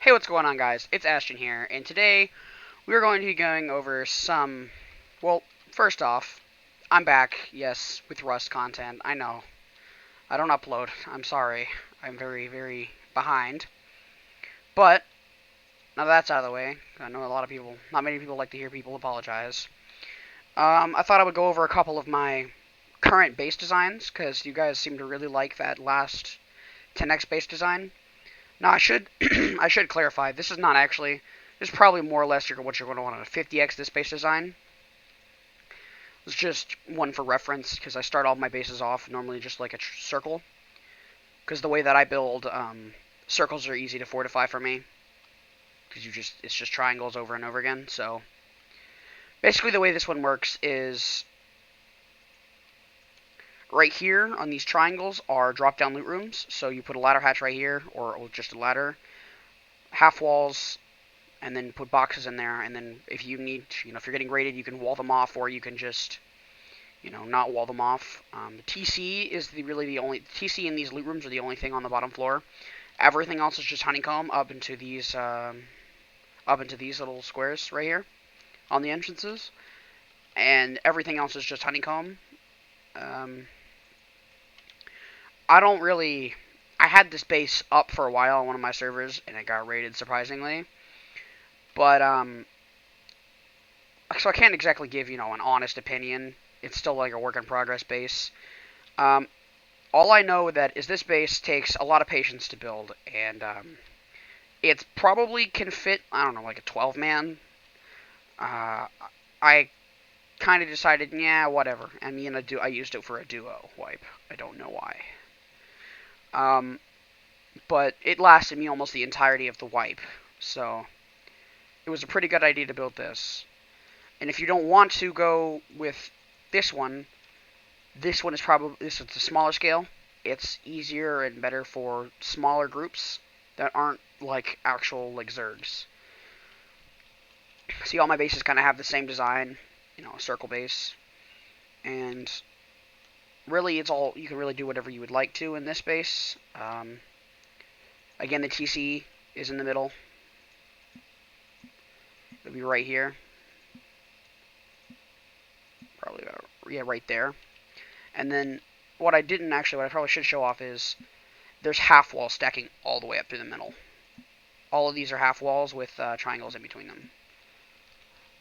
Hey, what's going on, guys? It's Ashton here, and today we're going to be going over some. Well, first off, I'm back, yes, with Rust content. I know. I don't upload. I'm sorry. I'm very, very behind. But, now that that's out of the way, I know a lot of people, not many people like to hear people apologize. I thought I would go over a couple of my current base designs, because you guys seem to really like that last 10x base design. Now, I should I should clarify. This is not actually. This is probably more or less what you're going to want on a 50x this base design. It's just one for reference because I start all my bases off normally just like a circle. Because the way that I build, circles are easy to fortify for me. Because it's just triangles over and over again. So basically, the way this one works is right here on these triangles are drop-down loot rooms. So you put a ladder hatch right here, or just a ladder, half walls, and then put boxes in there, and then if you need, if you're getting raided, you can wall them off, or you can just, not wall them off. The TC is really the only TC in these loot rooms are the only thing on the bottom floor. Everything else is just honeycomb up into these little squares right here on the entrances, and everything else is just honeycomb. I don't really. I had this base up for a while on one of my servers, and it got raided surprisingly. But so I can't exactly give an honest opinion. It's still like a work in progress base. All I know that is this base takes a lot of patience to build, and it probably can fit, I don't know, like a 12-man. I kind of decided, yeah, whatever. I used it for a duo wipe. I don't know why. But it lasted me almost the entirety of the wipe, so it was a pretty good idea to build this. And if you don't want to go with this one is a smaller scale. It's easier and better for smaller groups that aren't like actual like zergs. See, all my bases kind of have the same design, a circle base, and really it's all you can really do whatever you would like to in this base. Again, the TC is in the middle. It'll be right here. Probably about, yeah, right there. And then what I probably should show off is there's half walls stacking all the way up through the middle. All of these are half walls with triangles in between them.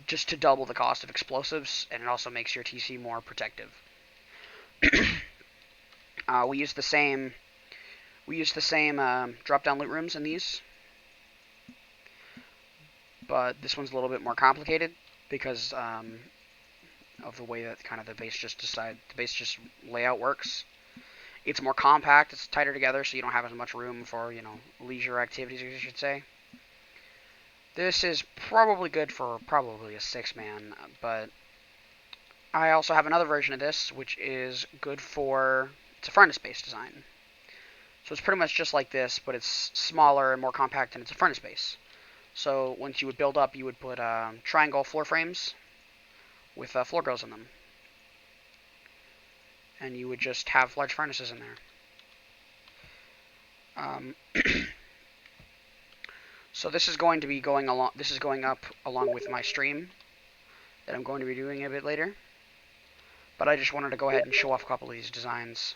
Just to double the cost of explosives, and it also makes your TC more protective. We use the same drop-down loot rooms in these, but this one's a little bit more complicated because of the way that kind of the base layout works. It's more compact, it's tighter together, so you don't have as much room for, leisure activities, you should say. This is probably good for probably a 6-man, but I also have another version of this, which is good for, it's a furnace-based design. So it's pretty much just like this, but it's smaller and more compact, and it's a furnace base. So once you would build up, you would put triangle floor frames with floor grills in them. And you would just have large furnaces in there. So this is going to be going up along with my stream that I'm going to be doing a bit later. But I just wanted to go ahead and show off a couple of these designs.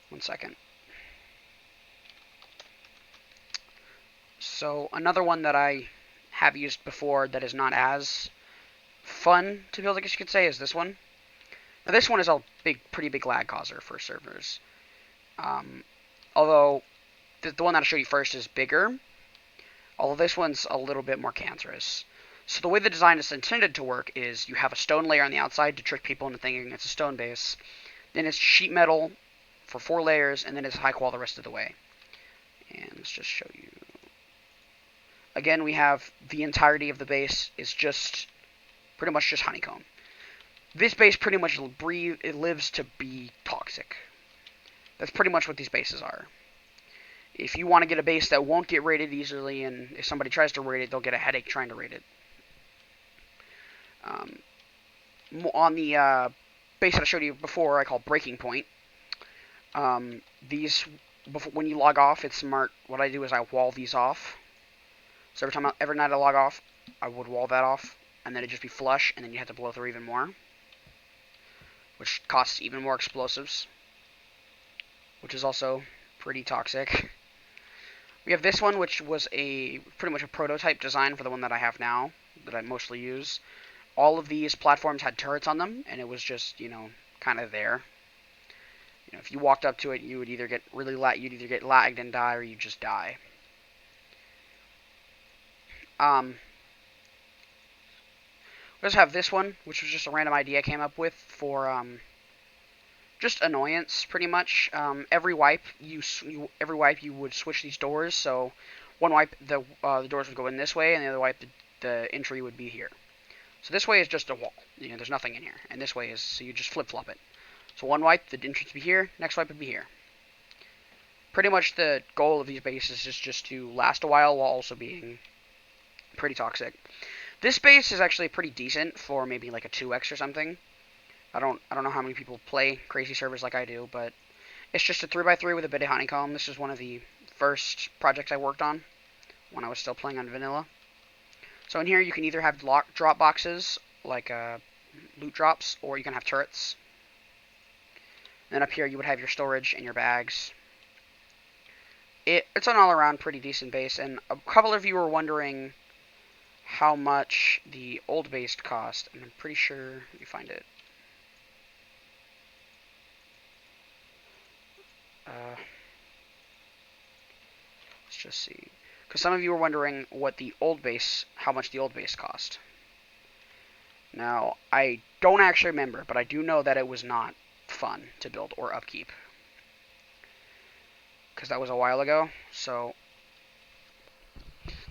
One second. So another one that I have used before that is not as fun to build, I guess you could say, is this one. Now this one is a pretty big lag causer for servers. Although the one that I'll show you first is bigger, although this one's a little bit more cancerous. So the way the design is intended to work is you have a stone layer on the outside to trick people into thinking it's a stone base. Then it's sheet metal for 4 layers, and then it's high qual the rest of the way. And let's just show you. Again, we have the entirety of the base is pretty much just honeycomb. This base pretty much lives to be toxic. That's pretty much what these bases are. If you want to get a base that won't get raided easily, and if somebody tries to raid it, they'll get a headache trying to raid it. On the base that I showed you before, I call Breaking Point. These, before, when you log off, it's smart. What I do is I wall these off. So every night I log off, I would wall that off, and then it'd just be flush, and then you have to blow through even more, which costs even more explosives, which is also pretty toxic. We have this one, which was pretty much a prototype design for the one that I have now, that I mostly use. All of these platforms had turrets on them, and it was just, kind of there. If you walked up to it, you would either get you'd either get lagged and die, or you'd just die. We also have this one, which was just a random idea I came up with for just annoyance, pretty much. Every wipe you would switch these doors. So one wipe the doors would go in this way, and the other wipe the entry would be here. So this way is just a wall. There's nothing in here, and this way is so you just flip flop it. So one wipe, the entrance would be here. Next wipe would be here. Pretty much the goal of these bases is just to last a while also being pretty toxic. This base is actually pretty decent for maybe like a 2x or something. I don't know how many people play crazy servers like I do, but it's just a 3x3 with a bit of Honeycomb. This is one of the first projects I worked on when I was still playing on vanilla. So in here you can either have drop boxes, like loot drops, or you can have turrets. And then up here you would have your storage and your bags. It's an all-around pretty decent base, and a couple of you were wondering how much the old base cost, and I'm pretty sure you find it. Let's just see, because some of you were wondering how much the old base cost. Now, I don't actually remember, but I do know that it was not fun to build or upkeep, because that was a while ago. So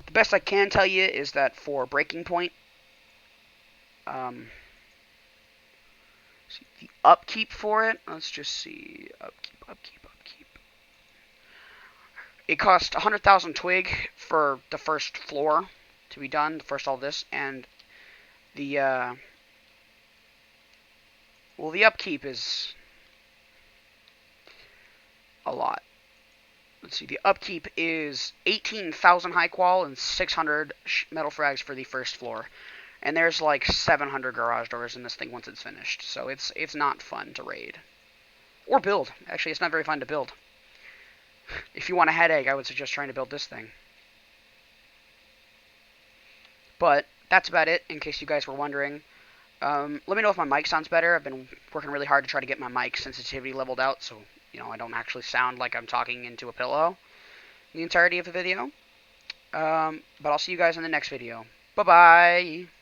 the best I can tell you is that for breaking point, the upkeep for it, let's just see, upkeep. It cost 100,000 twig for the first floor to be done, the first all this, and the upkeep is a lot. Let's see, the upkeep is 18,000 high qual and 600 metal frags for the first floor. And there's like 700 garage doors in this thing once it's finished. So it's not fun to raid. Or build. Actually, it's not very fun to build. If you want a headache, I would suggest trying to build this thing. But that's about it, in case you guys were wondering. Let me know if my mic sounds better. I've been working really hard to try to get my mic sensitivity leveled out, so I don't actually sound like I'm talking into a pillow the entirety of the video. But I'll see you guys in the next video. Bye-bye!